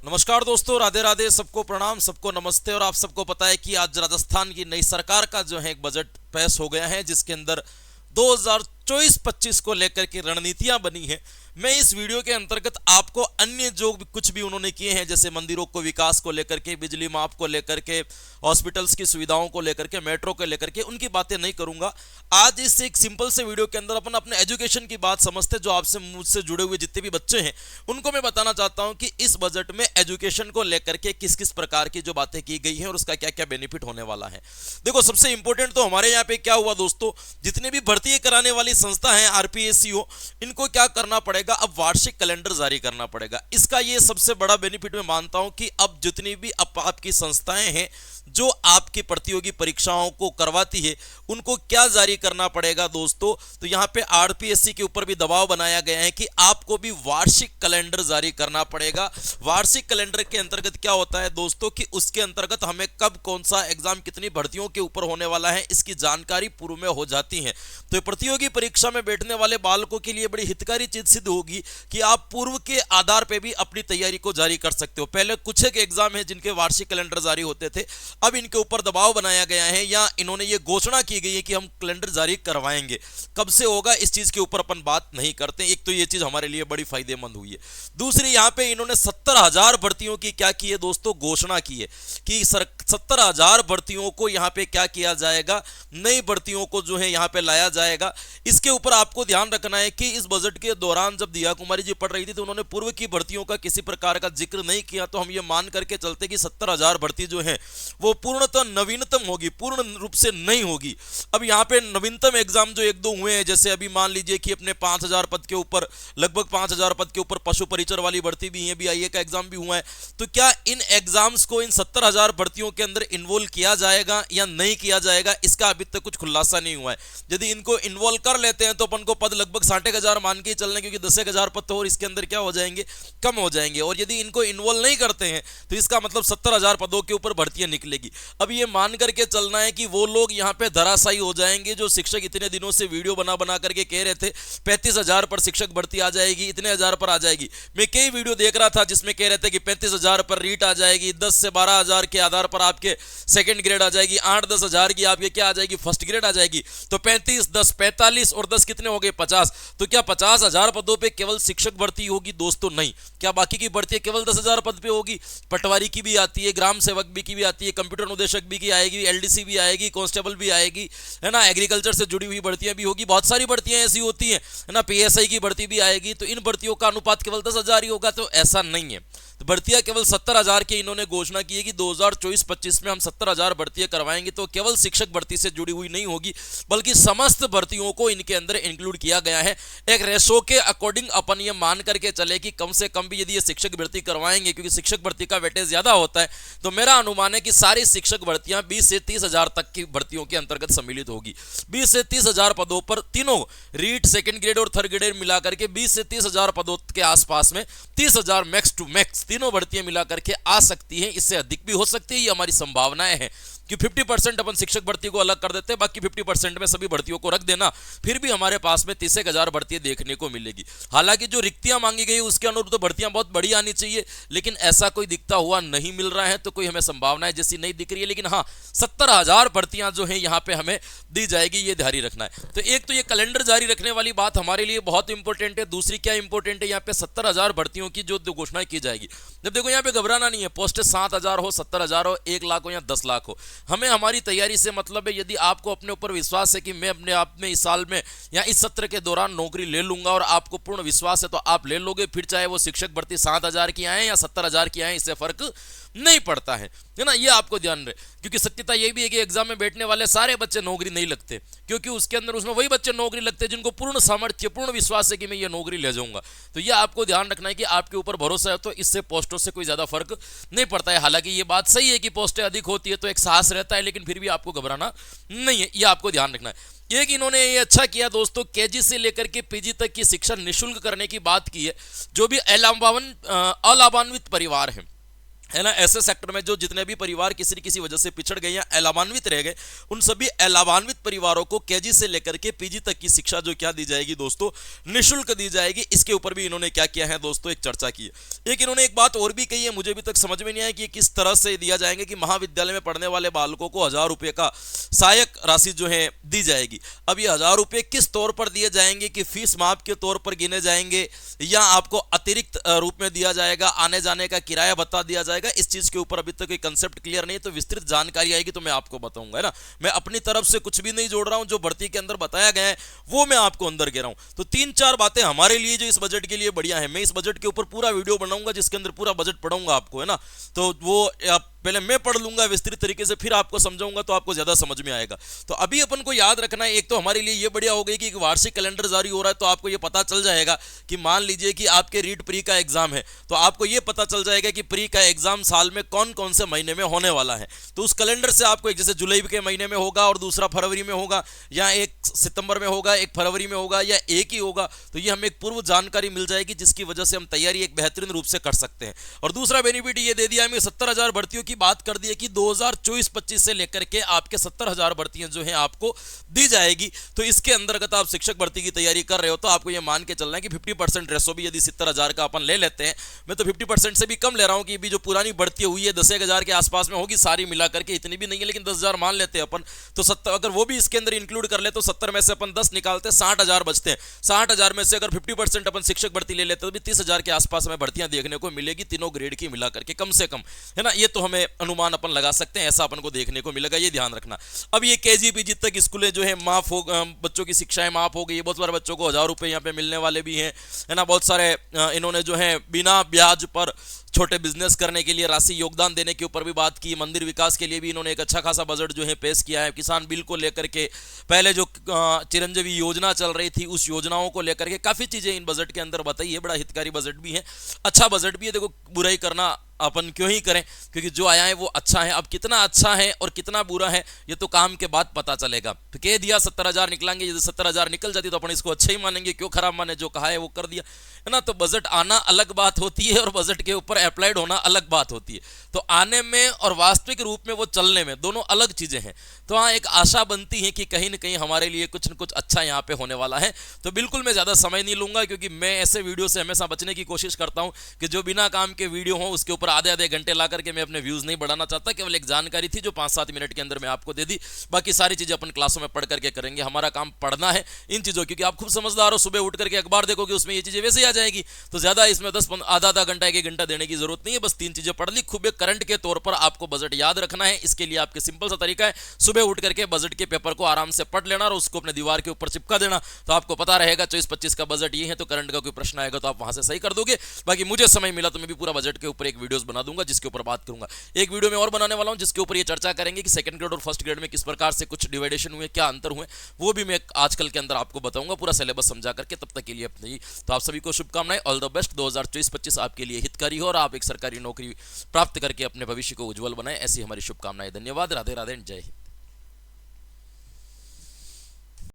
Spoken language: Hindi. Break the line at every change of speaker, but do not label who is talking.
नमस्कार दोस्तों, राधे राधे, सबको प्रणाम, सबको नमस्ते। और आप सबको पता है कि आज राजस्थान की नई सरकार का जो है एक बजट पेश हो गया है, जिसके अंदर 2024-25 को लेकर के रणनीतियां बनी है। मैं इस वीडियो के अंतर्गत आपको अन्य जो कुछ भी उन्होंने किए हैं, जैसे मंदिरों को विकास को लेकर के, बिजली माफ को लेकर के, हॉस्पिटल्स की सुविधाओं को लेकर के, मेट्रो को लेकर के, उनकी बातें नहीं करूंगा। आज इस एक सिंपल से वीडियो के अंदर अपन अपने एजुकेशन की बात समझते, जो आपसे मुझसे जुड़े हुए जितने भी बच्चे हैं उनको मैं बताना चाहता हूं कि इस बजट में एजुकेशन को लेकर के किस किस प्रकार की जो बातें की गई हैं और उसका क्या क्या बेनिफिट होने वाला है। देखो, सबसे इंपॉर्टेंट तो हमारे यहाँ पे क्या हुआ दोस्तों, जितने भी भर्ती कराने वाली संस्था है आरपीएससीओ, इनको क्या करना पड़ेगा, अब वार्षिक कैलेंडर जारी करना पड़ेगा। इसका ये सबसे बड़ा बेनिफिट मैं मानता हूं कि अब जितनी भी आपकी संस्थाएं हैं जो आपकी प्रतियोगी परीक्षाओं को करवाती है, उनको क्या जारी करना पड़ेगा दोस्तों। तो यहां पे आरपीएससी के ऊपर भी दबाव बनाया गया है कि आपको भी वार्षिक कैलेंडर जारी करना पड़ेगा। वार्षिक कैलेंडर के अंतर्गत क्या होता है दोस्तों कि उसके अंतर्गत हमें कब कौन सा एग्जाम कितनी भर्तियों के ऊपर होने वाला है, इसकी जानकारी पूर्व में हो जाती है। तो प्रतियोगी परीक्षा में बैठने वाले बालकों के लिए बड़ी हितकारी चीज सिद्ध होगी कि आप पूर्व के आधार पर भी अपनी तैयारी को जारी कर सकते हो। पहले कुछ एक एग्जाम है जिनके वार्षिक कैलेंडर जारी होते थे, अब इनके ऊपर दबाव बनाया गया है या इन्होंने ये घोषणा की गई है कि हम कैलेंडर जारी करवाएंगे। कब से होगा इस चीज के ऊपर अपन बात नहीं करते। एक तो ये चीज हमारे लिए बड़ी फायदेमंद हुई है। दूसरी, यहां पे इन्होंने 70,000 भर्तियों की क्या की है दोस्तों, घोषणा की है कि 70,000 भर्तियों को यहां पे क्या किया जाएगा, नई भर्तियों को जो है यहां पे लाया जाएगा। इसके ऊपर आपको ध्यान रखना है कि इस बजट के दौरान जब दिया कुमारी जी पढ़ रही थी तो उन्होंने पूर्व की भर्तियों का किसी प्रकार का जिक्र नहीं किया। तो हम ये मान करके चलते कि 70,000 भर्ती जो है वो पूर्णतः नवीनतम होगी, पूर्ण रूप से नहीं होगी। अब यहाँ पे नवीनतम एग्जाम जो एक दो हुए हैं, जैसे अभी मान लीजिए कि अपने 5,000 पद के ऊपर, लगभग 5,000 पद के ऊपर पशु परिचर वाली भर्ती भी है, बीआईए का एग्जाम भी हुआ है। तो क्या इन एग्जाम्स को इन 70,000 भर्तियों के अंदर इन्वॉल्व किया जाएगा या नहीं किया जाएगा, इसका अभी तक कुछ खुलासा नहीं हुआ है। यदि इनको इन्वॉल्व कर लेते हैं तो अपन को पद लगभग 60,000 मान के चलने, क्योंकि 10,000 पद तो और इसके अंदर क्या हो जाएंगे, कम हो जाएंगे। और यदि इनको इन्वॉल्व नहीं करते हैं तो इसका मतलब 70,000 पदों के ऊपर भर्तियां निकलेगी। अब ये मान करके चलना है कि वो लोग यहां पे धराशायी हो जाएंगे जो शिक्षक इतने दिनों से वीडियो बना बना करके कह रहे थे 35,000 पर शिक्षक भर्ती आ जाएगी, इतने हजार पर आ जाएगी। मैं कई वीडियो देख रहा था जिसमें कह रहे थे कि 35,000 पर रीट आ जाएगी, 10 से 12,000 के आधार पर आपके सेकंड ग्रेड आ जाएगी, 8-10 हजार की आपके क्या आ जाएगी, फर्स्ट ग्रेड आ जाएगी। तो 35, 10, 45 और 10 कितने हो गए, 50। तो क्या 50,000 पदों पे केवल शिक्षक भर्ती होगी दोस्तों? नहीं। क्या बाकी की भर्ती केवल 10,000 पद पे होगी? पटवारी की भी आती है, ग्राम सेवक भी की भी आती है, कंप्यूटर अनुदेशक भी की आएगी, एलडीसी भी आएगी, कांस्टेबल भी आएगी, है ना, एग्रीकल्चर से जुड़ी हुई भर्तियां भी होगी, बहुत सारी भर्तियां ऐसी होती हैं, है ना, पीएसआई की भर्ती भी आएगी। तो इन भर्तियों का अनुपात केवल 10,000 ही होगा? तो ऐसा नहीं है। तो भर्तियां केवल 70,000 की इन्होंने घोषणा की है कि 2024-25 में हम 70,000 भर्तियां करवाएंगे। तो केवल शिक्षक भर्ती से जुड़ी हुई नहीं होगी, बल्कि समस्त भर्तियों को इनके अंदर इंक्लूड किया गया है। एक रेशो के अकॉर्डिंग अपन ये मान करके चले कि कम से कम भी यदि ये शिक्षक भर्ती करवाएंगे, क्योंकि शिक्षक भर्ती का वेटेज ज्यादा होता है, तो मेरा अनुमान है कि सारी शिक्षक भर्तियां 20 से 30,000 तक की भर्तियों के अंतर्गत सम्मिलित होगी। 20 से 30,000 पदों पर तीनों रीट, सेकंड ग्रेड और थर्ड ग्रेड मिलाकर के 20 से 30,000 पदों के आसपास में 30,000 मैक्स टू मैक्स तीनों भर्तियां मिलाकर के आ सकती हैं। इससे अधिक भी हो सकती है, ये हमारी संभावनाएं हैं कि 50% अपन शिक्षक भर्ती को अलग कर देते हैं, बाकी 50% में सभी भर्तियों को रख देना, फिर भी हमारे पास में 30,000 भर्तियां देखने को मिलेगी। हालांकि जो रिक्तियां मांगी गई उसके अनुरूप तो भर्तियां बहुत बड़ी आनी चाहिए, लेकिन ऐसा कोई दिखता हुआ नहीं मिल रहा है। तो कोई हमें संभावनाएं जैसी नहीं दिख रही है, लेकिन हाँ, 70,000 भर्तियां जो है यहां पे हमें दी जाएगी, ये ध्यान रखना है। तो एक तो ये कैलेंडर जारी रखने वाली बात हमारे लिए बहुत इंपॉर्टेंट है। दूसरी क्या इंपॉर्टेंट है, यहाँ पे 70,000 भर्तियों की जो घोषणा की जाएगी। जब देखो यहाँ पे घबराना नहीं है, पोस्ट 7,000 हो, 70,000 हो, 1 लाख हो या 10 लाख हो, हमें हमारी तैयारी से मतलब है। यदि आपको अपने ऊपर विश्वास है कि मैं अपने आप में इस साल में या इस सत्र के दौरान नौकरी ले लूंगा और आपको पूर्ण विश्वास है, तो आप ले लोगे। फिर चाहे वो शिक्षक भर्ती 7,000 की आए या 70,000 की आए, इससे फर्क नहीं पड़ता है ना, ये आपको ध्यान रहे। क्योंकि सत्यता ये भी है कि एग्जाम में बैठने वाले सारे बच्चे नौकरी नहीं लगते, क्योंकि उसके अंदर उसमें वही बच्चे नौकरी लगते हैं जिनको पूर्ण सामर्थ्य, पूर्ण विश्वास है कि मैं ये नौकरी ले जाऊंगा। तो ये आपको ध्यान रखना है कि आपके ऊपर भरोसा है तो इससे पोस्टों से कोई ज्यादा फर्क नहीं पड़ता है। हालांकि ये बात सही है कि पोस्टें अधिक होती है तो एक साहस रहता है, लेकिन फिर भी आपको घबराना नहीं है, ये आपको ध्यान रखना है। एक इन्होंने ये अच्छा किया दोस्तों, केजी से लेकर के पीजी तक की शिक्षा निःशुल्क करने की बात की है। जो भी अलाभान्वित परिवार है है ना। ऐसे सेक्टर में जो जितने भी परिवार किसी न किसी वजह से पिछड़ गए या अलावान्वित रह गए, उन सभी अलावान्वित परिवारों को केजी से लेकर के पीजी तक की शिक्षा जो क्या दी जाएगी दोस्तों, निःशुल्क दी जाएगी। इसके ऊपर भी इन्होंने क्या किया है दोस्तों, एक चर्चा की है। एक इन्होंने एक बात और भी कही है, मुझे अभी तक समझ में नहीं आया कि किस तरह से दिया जाएंगे, कि महाविद्यालय में पढ़ने वाले बालकों को 1000 रुपए का सहायक राशि जो है दी जाएगी। अब ये 1000 रुपए किस तौर पर दिए जाएंगे, कि फीस माफ के तौर पर गिने जाएंगे, या आपको अतिरिक्त रूप में दिया जाएगा, आने जाने का किराया बता दिया जाएगा। इस चीज के ऊपर अभी तक कोई कंसेप्ट क्लियर नहीं, तो विस्तृत जानकारी आएगी तो मैं आपको बताऊंगा, है ना। मैं अपनी तरफ से कुछ भी नहीं जोड़ रहा हूं, जो भर्ती के अंदर बताया गया है वो मैं आपको अंदर कह रहा हूं। तो 3-4 बातें हमारे लिए जो इस बजट के लिए बढ़िया है। मैं इस बजट के ऊपर पूरा वीडियो बनाऊंगा जिसके अंदर पूरा बजट पढ़ाऊंगा आपको, है ना। तो वो पहले मैं पढ़ लूंगा विस्तृत तरीके से, फिर आपको समझाऊंगा तो आपको ज्यादा समझ में आएगा। तो अभी अपन को याद रखना है, एक तो हमारे लिए ये बढ़िया हो गई कि एक वार्षिक कैलेंडर जारी हो रहा है, तो आपको ये पता चल जाएगा कि मान लीजिए कि आपके रीट प्री का एग्जाम है, तो आपको ये पता चल जाएगा कि प्री का एग्जाम साल में कौन कौन से महीने में होने वाला है। तो उस कैलेंडर से आपको एक, जैसे जुलाई के महीने में होगा और दूसरा फरवरी में होगा, या एक सितंबर में होगा, एक फरवरी में होगा, या एक ही होगा, तो ये हमें एक पूर्व जानकारी मिल जाएगी, जिसकी वजह से हम तैयारी एक बेहतरीन रूप से कर सकते हैं। और दूसरा बेनिफिट ये दे दिया हमें, 70,000 भर्तियों की बात कर दी है कि 2024-25 से लेकर के आपके 70,000 भर्तियां जो हैं आपको दी जाएगी। तो इसके अंतर्गत आप शिक्षक भर्ती की तैयारी कर रहे हो तो आपको ये मान के चलना है कि 50% रेशो भी यदि 70,000 का अपन ले लेते हैं, मैं तो 50% से भी कम ले रहा हूं कि भी जो पुरानी भर्ती हुई है 10,000 के आसपास में होगी, सारी मिला करके इतनी भी नहीं है, लेकिन 10,000 मान लेते हैं अपन। तो 70 अगर वो भी इसके अंदर इंक्लूड कर ले तो 70 में से अपन 10 निकालते हैं, 60,000 बचते हैं। 60,000 में से अगर 50% अपन शिक्षक भर्ती ले लेते हैं तो भी 30,000 के आसपास में भर्तियां देखने को मिलेगी, तीनों ग्रेड की मिला करके कम से कम, है ना। ये तो हमें अनुमान अपन लगा सकते हैं, ऐसा अपन को देखने को मिलेगा, ये ध्यान रखना। अब ये केजी पीजी तक स्कूलें जो है माफ हो, बच्चों की शिक्षाएं माफ हो गई। बहुत सारे बच्चों को 1000 रुपए यहाँ पे मिलने वाले भी हैं, है ना। बहुत सारे इन्होंने जो है बिना ब्याज पर छोटे बिजनेस करने के लिए राशि योगदान देने के ऊपर भी बात की। मंदिर विकास के लिए भी इन्होंने एक अच्छा खासा बजट जो है पेश किया है। किसान बिल को लेकर के, पहले जो चिरंजीवी योजना चल रही थी उस योजनाओं को लेकर के काफी चीजें इन बजट के अंदर बताई है। बड़ा हितकारी बजट भी है, अच्छा बजट भी है। देखो, बुराई करना अपन क्यों ही करें, क्योंकि जो आया है वो अच्छा है। अब कितना अच्छा है और कितना बुरा है ये तो काम के बाद पता चलेगा। तो कह दिया 70,000 निकलेंगे, यदि 70,000 निकल जाती तो अपन इसको अच्छा ही मानेंगे, क्यों खराब माने, जो कहा है वो कर दिया, है ना। तो बजट आना अलग बात होती है और बजट के ऊपर अप्लाइड होना अलग बात होती है। तो आने में और वास्तविक रूप में वो चलने में दोनों अलग चीजें हैं। तो हाँ, एक आशा बनती है कि कहीं ना कहीं हमारे लिए कुछ न कुछ अच्छा यहाँ पे होने वाला है। तो बिल्कुल मैं ज्यादा समय नहीं लूंगा, क्योंकि मैं ऐसे वीडियो से हमेशा बचने की कोशिश करता हूँ कि जो बिना काम के वीडियो हो उसके ऊपर आधे घंटे ला करके मैं अपने व्यूज नहीं बढ़ाना चाहता। केवल एक जानकारी थी जो 5-7 मिनट के अंदर मैं आपको दे दी, बाकी सारी चीजें अपन क्लासों में पढ़ करके करेंगे। हमारा काम पढ़ना है इन चीजों, क्योंकि आप खूब समझदार हो, सुबह उठ करके अखबार देखोगे उसमें ये चीजें वैसे ही आ जाएगी। तो ज्यादा इसमें आधा घंटा 1 घंटा देने की जरूरत नहीं है, बस 3 चीजें पढ़ ली। खूब एक करंट के तौर पर आपको बजट याद रखना है। इसके लिए आपके सिंपल सा तरीका है, सुबह उठ करके बजट के पेपर को आराम से पढ़ लेना और उसको अपने दीवार के ऊपर चिपका देना। तो आपको पता रहेगा 24-25 का बजट ये है, तो करंट का कोई प्रश्न आएगा तो आप वहां से सही कर दोगे। बाकी मुझे समय मिला तो मैं भी पूरा बजट के ऊपर एक वीडियोस बना दूंगा जिसके ऊपर बात करूंगा। एक वीडियो में और बनाने वाला हूं जिसके ऊपर ये चर्चा करेंगे कि सेकंड ग्रेड और फर्स्ट ग्रेड में किस प्रकार से कुछ डिवाइडेशन हुए, क्या अंतर हुए, वो भी मैं आजकल के अंदर आपको बताऊंगा पूरा सिलेबस समझा करके। तब तक के लिए अपने ही, तो आप सभी को शुभकामनाएं, ऑल द बेस्ट। 2024-25 आपके लिए हितकारी हो और आप एक सरकारी नौकरी प्राप्त करके अपने भविष्य को उज्जवल बनाएं, ऐसी हमारी शुभकामनाएं। धन्यवाद, राधे राधे, जय हिंद।